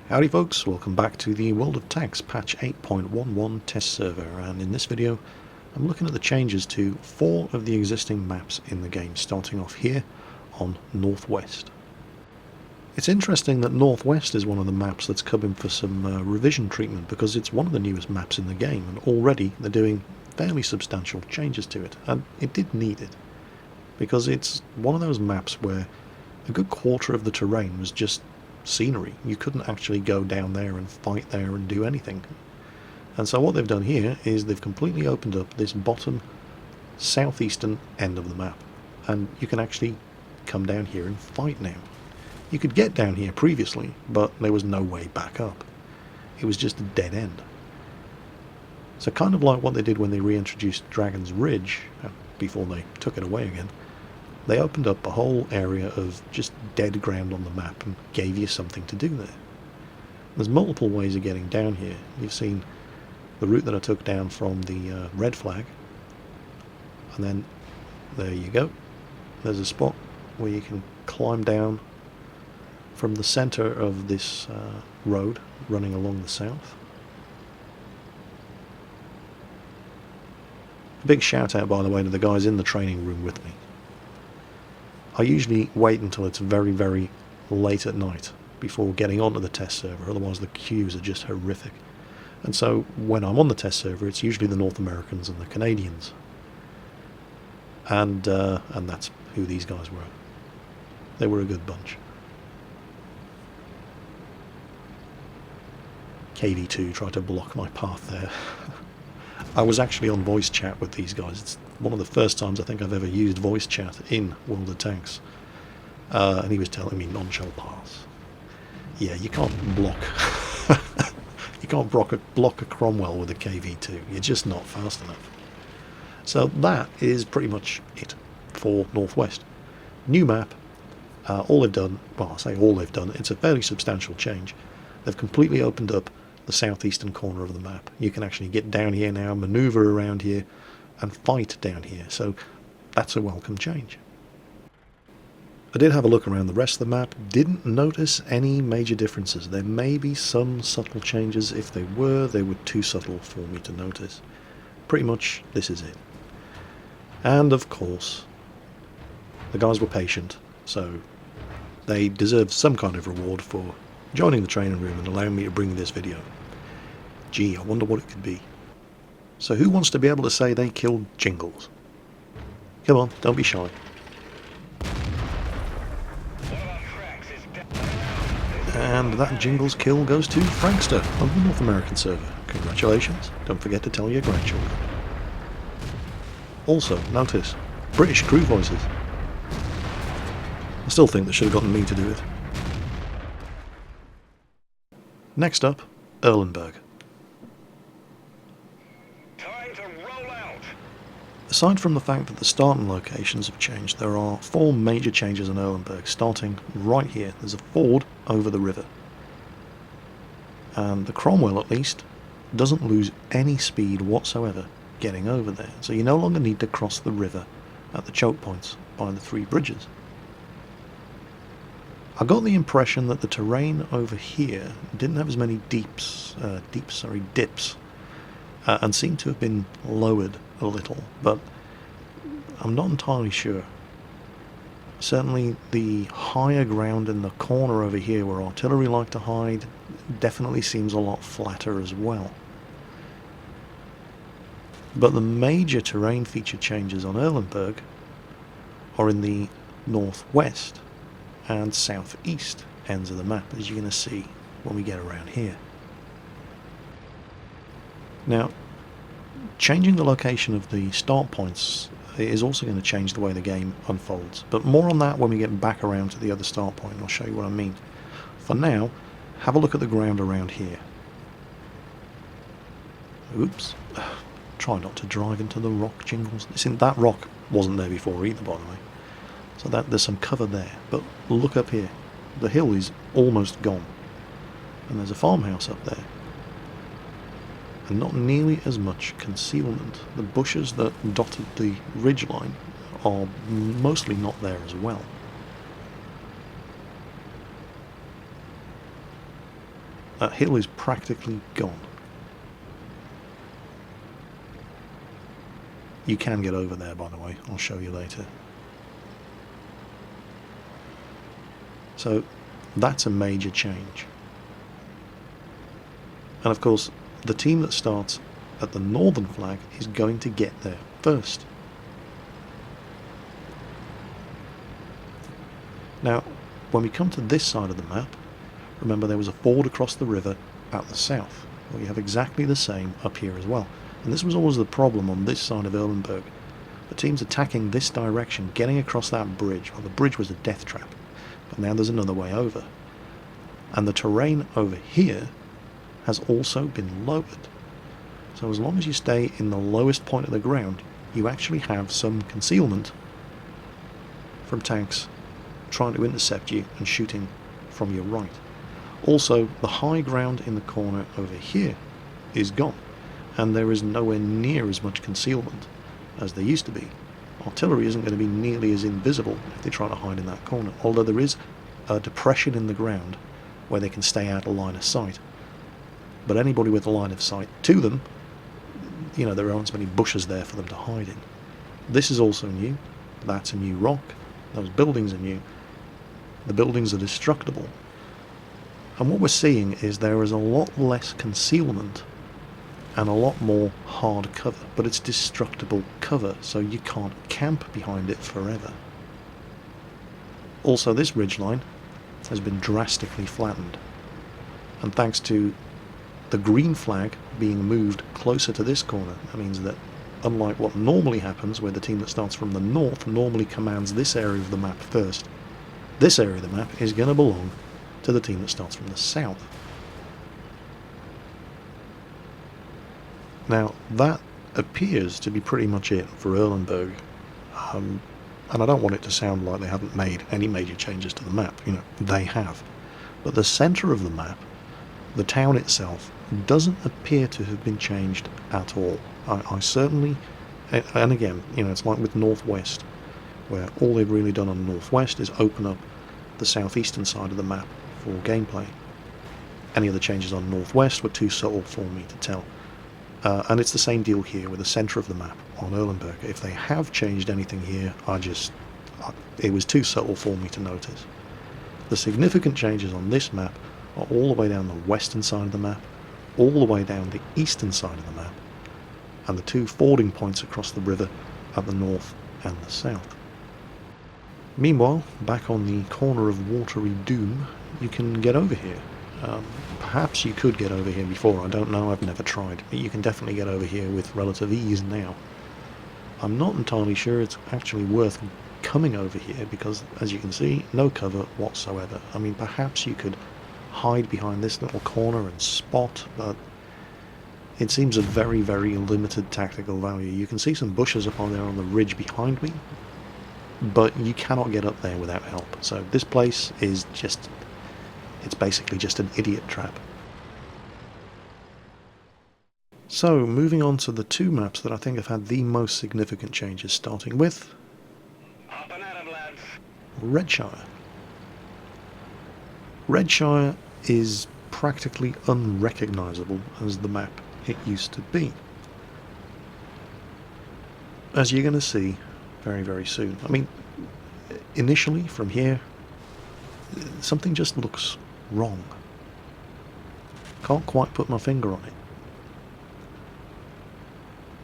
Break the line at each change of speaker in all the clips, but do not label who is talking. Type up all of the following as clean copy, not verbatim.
Howdy folks, welcome back to the World of Tanks patch 8.11 test server, and in this video I'm looking at the changes to 4 of the existing maps in the game, starting off here on Northwest. It's interesting that Northwest is one of the maps that's come in for some revision treatment, because it's one of the newest maps in the game and already they're doing fairly substantial changes to it, and it did need it, because it's one of those maps where a good quarter of the terrain was just scenery. You couldn't actually go down there and fight there and do anything. And so what they've done here is they've completely opened up this bottom southeastern end of the map, and you can actually come down here and fight now. You could get down here previously, but there was no way back up. It was just a dead end. So kind of like what they did when they reintroduced Dragon's Ridge, before they took it away again. They opened up a whole area of just dead ground on the map and gave you something to do there. There's multiple ways of getting down here. You've seen the route that I took down from the red flag, and then there you go. There's a spot where you can climb down from the center of this road running along the south. A big shout out, by the way, to the guys in the training room with me. I usually wait until it's very, very late at night before getting onto the test server, otherwise the queues are just horrific. And so when I'm on the test server, it's usually the North Americans and the Canadians. And that's who these guys were. They were a good bunch. KV2 tried to block my path there. I was actually on voice chat with these guys. It's one of the first times I think I've ever used voice chat in World of Tanks. And he was telling me non-shell pass. Yeah, you can't block. You can't block a Cromwell with a KV2. You're just not fast enough. So that is pretty much it for Northwest. New map. All they've done, well, I say all they've done, it's a fairly substantial change. They've completely opened up the southeastern corner of the map. You can actually get down here now, maneuver around here, and fight down here, so that's a welcome change. I did have a look around the rest of the map, didn't notice any major differences. There may be some subtle changes. If they were too subtle for me to notice. Pretty much this is it. And of course, the guys were patient, so they deserve some kind of reward for joining the training room and allowing me to bring this video. Gee, I wonder what it could be. So who wants to be able to say they killed Jingles? Come on, don't be shy. And that Jingles kill goes to Frankster on the North American server. Congratulations. Don't forget to tell your grandchildren. Also, notice, British crew voices. I still think they should have gotten me to do it. Next up, Erlenberg.
Time to roll out.
Aside from the fact that the starting locations have changed, there are 4 major changes in Erlenberg, starting right here. There's a ford over the river. And the Cromwell, at least, doesn't lose any speed whatsoever getting over there. So you no longer need to cross the river at the choke points by the 3 bridges. I got the impression that the terrain over here didn't have as many dips, and seemed to have been lowered a little, but I'm not entirely sure. Certainly the higher ground in the corner over here where artillery like to hide definitely seems a lot flatter as well. But the major terrain feature changes on Erlenberg are in the northwest and southeast ends of the map, as you're going to see when we get around here. Now, changing the location of the start points is also going to change the way the game unfolds, but more on that when we get back around to the other start point, and I'll show you what I mean. For now, have a look at the ground around here. Oops. Try not to drive into the rock, Jingles. That rock wasn't there before either, by the way. So there's some cover there, but look up here. The hill is almost gone, and there's a farmhouse up there, and not nearly as much concealment. The bushes that dotted the ridgeline are mostly not there as well. That hill is practically gone. You can get over there, by the way. I'll show you later. So that's a major change. And of course, the team that starts at the northern flag is going to get there first. Now, when we come to this side of the map, remember there was a ford across the river at the south. Well, you have exactly the same up here as well. And this was always the problem on this side of Erlenberg. The teams attacking this direction, getting across that bridge. Well, the bridge was a death trap, but now there's another way over. And the terrain over here has also been lowered. So as long as you stay in the lowest point of the ground, you actually have some concealment from tanks trying to intercept you and shooting from your right. Also, the high ground in the corner over here is gone, and there is nowhere near as much concealment as there used to be. Artillery isn't going to be nearly as invisible if they try to hide in that corner, although there is a depression in the ground where they can stay out of line of sight. But anybody with a line of sight to them, you know, there aren't so many bushes there for them to hide in. This is also new. That's a new rock. Those buildings are new. The buildings are destructible. And what we're seeing is there is a lot less concealment and a lot more hard cover, but it's destructible cover, so you can't camp behind it forever. Also, this ridgeline has been drastically flattened, and thanks to the green flag being moved closer to this corner, that means that unlike what normally happens, where the team that starts from the north normally commands this area of the map first, this area of the map is going to belong to the team that starts from the south. Now, that appears to be pretty much it for Erlenberg, and I don't want it to sound like they haven't made any major changes to the map. You know, they have. But the centre of the map, the town itself, doesn't appear to have been changed at all. I certainly, and again, you know, it's like with Northwest, where all they've really done on Northwest is open up the southeastern side of the map for gameplay. Any other changes on Northwest were too subtle for me to tell. And it's the same deal here with the centre of the map on Erlenberg. If they have changed anything here, it was too subtle for me to notice. The significant changes on this map are all the way down the western side of the map, all the way down the eastern side of the map, and the two fording points across the river at the north and the south. Meanwhile, back on the corner of Watery Doom, you can get over here. Perhaps you could get over here before, I don't know, I've never tried, but you can definitely get over here with relative ease now. I'm not entirely sure it's actually worth coming over here because, as you can see, no cover whatsoever. I mean, perhaps you could hide behind this little corner and spot, but it seems a very, very limited tactical value. You can see some bushes up on there on the ridge behind me, but you cannot get up there without help. So this place is just, it's basically just an idiot trap. So, moving on to the two maps that I think have had the most significant changes, starting with
Up and at 'em, lads.
Redshire. Redshire is practically unrecognisable as the map it used to be, as you're going to see very, very soon. I mean, initially from here, something just looks wrong. Can't quite put my finger on it.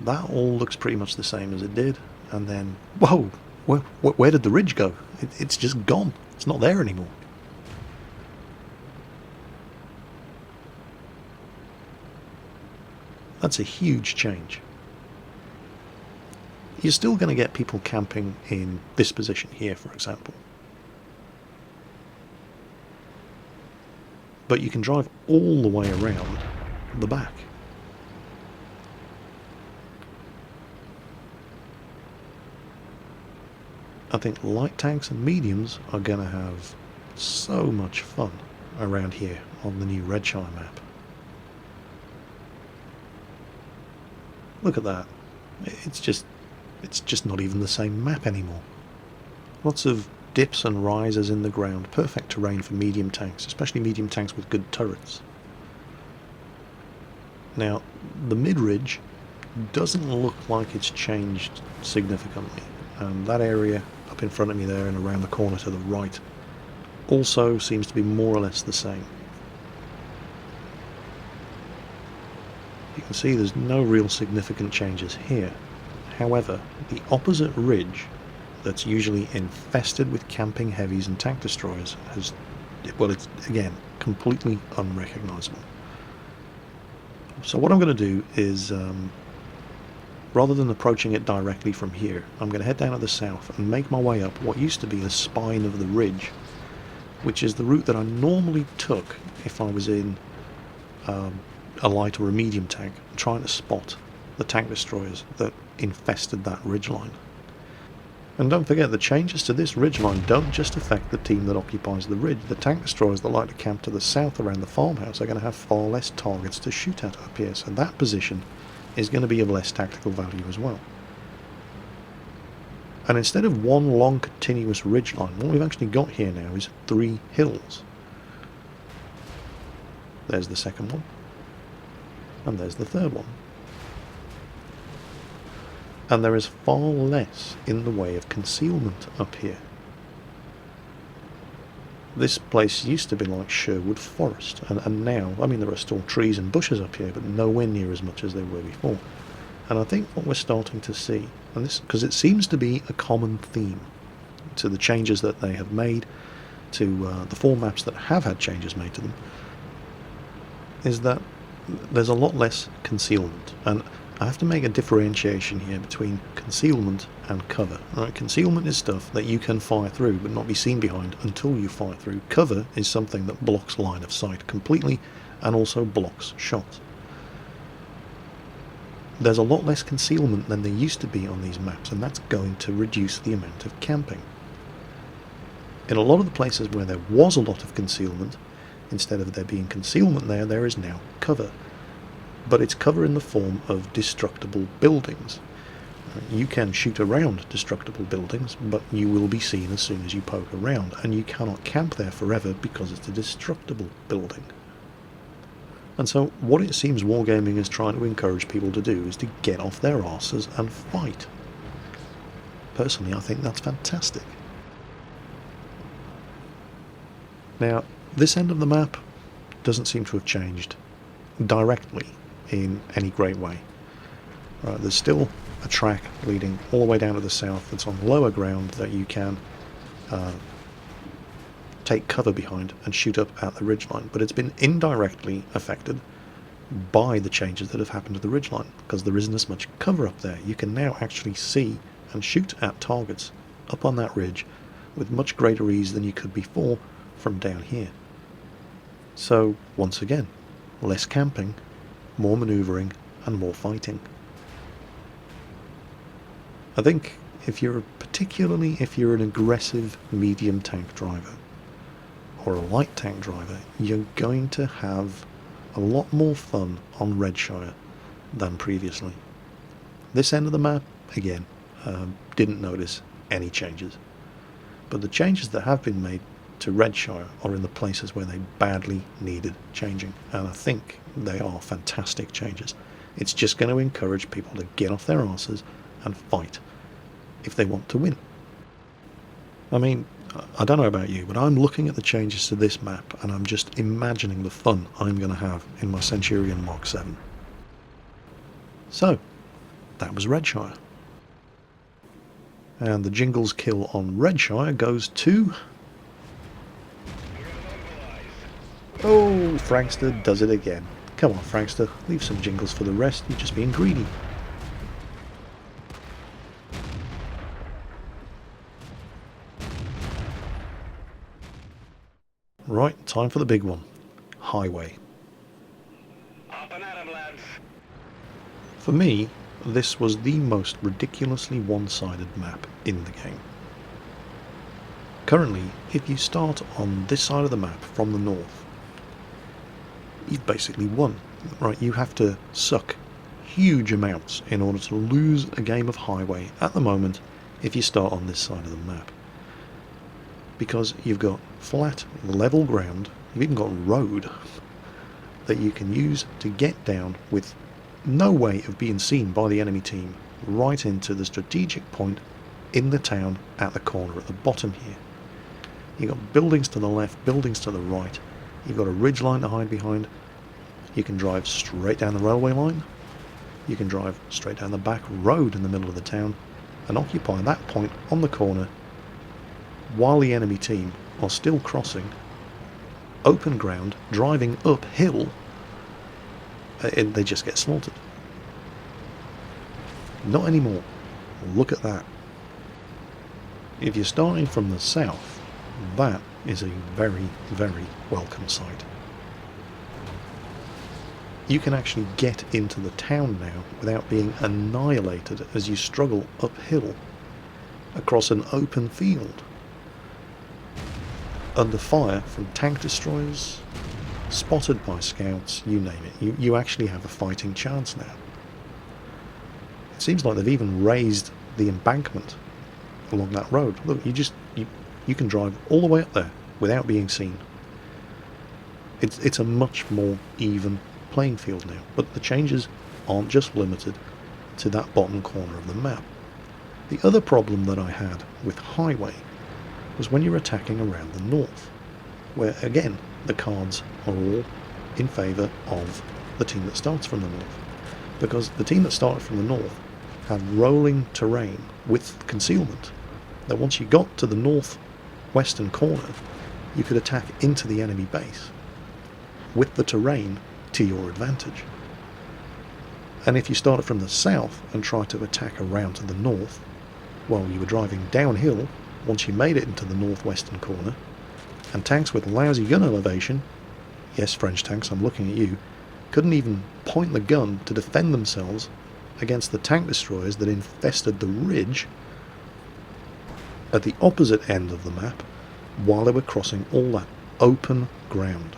That all looks pretty much the same as it did, and then, whoa, where did the ridge go? It's just gone. It's not there anymore. That's a huge change. You're still going to get people camping in this position here, for example. But you can drive all the way around the back. I think light tanks and mediums are going to have so much fun around here on the new Redshire map. Look at that. It's just not even the same map anymore. Lots of dips and rises in the ground. Perfect terrain for medium tanks, especially medium tanks with good turrets. Now, the mid-ridge doesn't look like it's changed significantly. That area up in front of me there and around the corner to the right also seems to be more or less the same. You can see there's no real significant changes here. However, the opposite ridge that's usually infested with camping heavies and tank destroyers has, well, it's again completely unrecognizable. So what I'm going to do is, rather than approaching it directly from here, I'm going to head down to the south and make my way up what used to be the spine of the ridge, which is the route that I normally took if I was in a light or a medium tank, trying to spot the tank destroyers that infested that ridgeline. And don't forget, the changes to this ridgeline don't just affect the team that occupies the ridge. The tank destroyers that like to camp to the south around the farmhouse are going to have far less targets to shoot at up here, so that position is going to be of less tactical value as well. And instead of one long continuous ridgeline, what we've actually got here now is 3 hills. There's the second one, and there's the third one. And there is far less in the way of concealment up here. This place used to be like Sherwood Forest, and now, I mean, there are still trees and bushes up here, but nowhere near as much as they were before. And I think what we're starting to see, and this, because it seems to be a common theme to the changes that they have made, to the 4 maps that have had changes made to them, is that there's a lot less concealment. And I have to make a differentiation here between concealment and cover. Right? Concealment is stuff that you can fire through but not be seen behind until you fire through. Cover is something that blocks line of sight completely and also blocks shots. There's a lot less concealment than there used to be on these maps, and that's going to reduce the amount of camping. In a lot of the places where there was a lot of concealment, instead of there being concealment there is now cover. But it's cover in the form of destructible buildings. You can shoot around destructible buildings, but you will be seen as soon as you poke around, and you cannot camp there forever because it's a destructible building. And so what it seems Wargaming is trying to encourage people to do is to get off their arses and fight. Personally, I think that's fantastic. Now, this end of the map doesn't seem to have changed directly in any great way. There's still a track leading all the way down to the south that's on lower ground that you can take cover behind and shoot up at the ridgeline, but it's been indirectly affected by the changes that have happened to the ridgeline, because there isn't as much cover up there. You can now actually see and shoot at targets up on that ridge with much greater ease than you could before from down here. So once again, less camping, more manoeuvring and more fighting. I think particularly if you're an aggressive medium tank driver or a light tank driver, you're going to have a lot more fun on Redshire than previously. This end of the map, again, didn't notice any changes. But the changes that have been made to Redshire are in the places where they badly needed changing, and I think they are fantastic changes. It's just going to encourage people to get off their arses and fight if they want to win. I mean, I don't know about you, but I'm looking at the changes to this map and I'm just imagining the fun I'm going to have in my Centurion Mark 7. So, that was Redshire. And the Jingles kill on Redshire goes to... Oh, Frankster does it again. Come on, Frankster, leave some Jingles for the rest, you're just being greedy. Right, time for the big one. Highway.
Up and at 'em, lads.
For me, this was the most ridiculously one-sided map in the game. Currently, if you start on this side of the map from the north, you've basically won. Right, you have to suck huge amounts in order to lose a game of Highway at the moment if you start on this side of the map. Because you've got flat, level ground, you've even got road, that you can use to get down with no way of being seen by the enemy team right into the strategic point in the town at the corner at the bottom here. You've got buildings to the left, buildings to the right. You've got a ridge line to hide behind. You can drive straight down the railway line. You can drive straight down the back road in the middle of the town and occupy that point on the corner while the enemy team are still crossing open ground, driving uphill. They just get slaughtered. Not anymore. Look at that. If you're starting from the south, that is a very, very welcome sight. You can actually get into the town now without being annihilated as you struggle uphill across an open field under fire from tank destroyers, spotted by scouts, you name it. You actually have a fighting chance now. It seems like they've even raised the embankment along that road. Look, you can drive all the way up there without being seen. It's a much more even playing field now, but the changes aren't just limited to that bottom corner of the map. The other problem that I had with Highway was when you're attacking around the north, where again the cards are all in favour of the team that starts from the north, because the team that started from the north had rolling terrain with concealment, that once you got to the northwestern corner you could attack into the enemy base with the terrain to your advantage. And if you started from the south and tried to attack around to the north while you were driving downhill, once you made it into the northwestern corner, and tanks with lousy gun elevation, yes, French tanks, I'm looking at you, couldn't even point the gun to defend themselves against the tank destroyers that infested the ridge at the opposite end of the map while they were crossing all that open ground.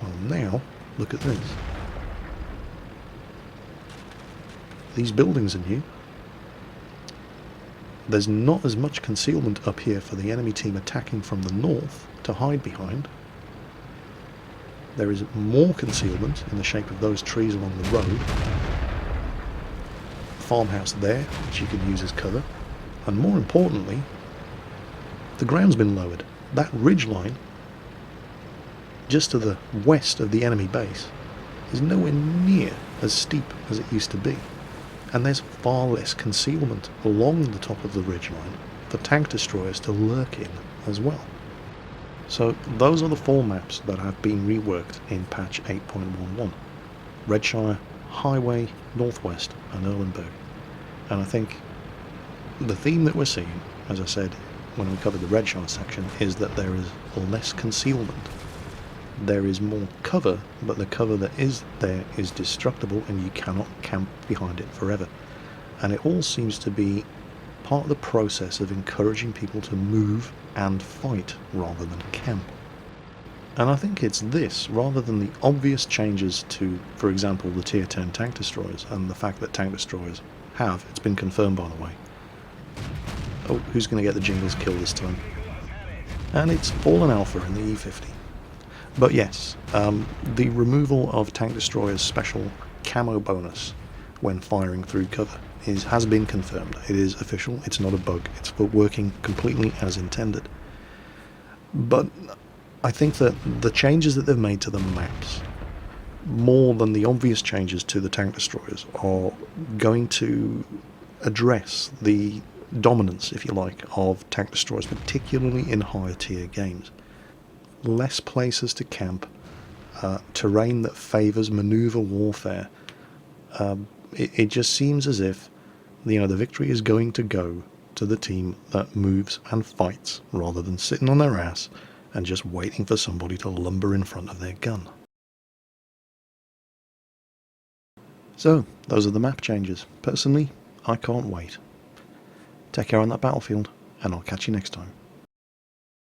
Well, now look at this. These buildings are new. There's not as much concealment up here for the enemy team attacking from the north to hide behind. There is more concealment in the shape of those trees along the road. Farmhouse there, which you can use as cover. And more importantly, the ground's been lowered. That ridge line, just to the west of the enemy base, is nowhere near as steep as it used to be. And there's far less concealment along the top of the ridgeline for tank destroyers to lurk in as well. So those are the 4 maps that have been reworked in patch 8.11. Redshire, Highway, Northwest and Erlenberg. And I think the theme that we're seeing, as I said when we covered the Redshire section, is that there is less concealment. There is more cover, but the cover that is there is destructible and you cannot camp behind it forever. And it all seems to be part of the process of encouraging people to move and fight rather than camp. And I think it's this, rather than the obvious changes to, for example, the tier 10 tank destroyers, and the fact that tank destroyers have, it's been confirmed by the way. Oh, who's going to get the Jingles kill this time? And it's Fallen Alpha in the E50. But yes, the removal of tank destroyers' special camo bonus when firing through cover has been confirmed. It is official, it's not a bug, it's working completely as intended. But I think that the changes that they've made to the maps, more than the obvious changes to the tank destroyers, are going to address the dominance, if you like, of tank destroyers, particularly in higher tier games. Less places to camp, terrain that favours manoeuvre warfare. It just seems as if the victory is going to go to the team that moves and fights rather than sitting on their ass and just waiting for somebody to lumber in front of their gun. So, those are the map changes. Personally, I can't wait. Take care on that battlefield, and I'll catch you next time.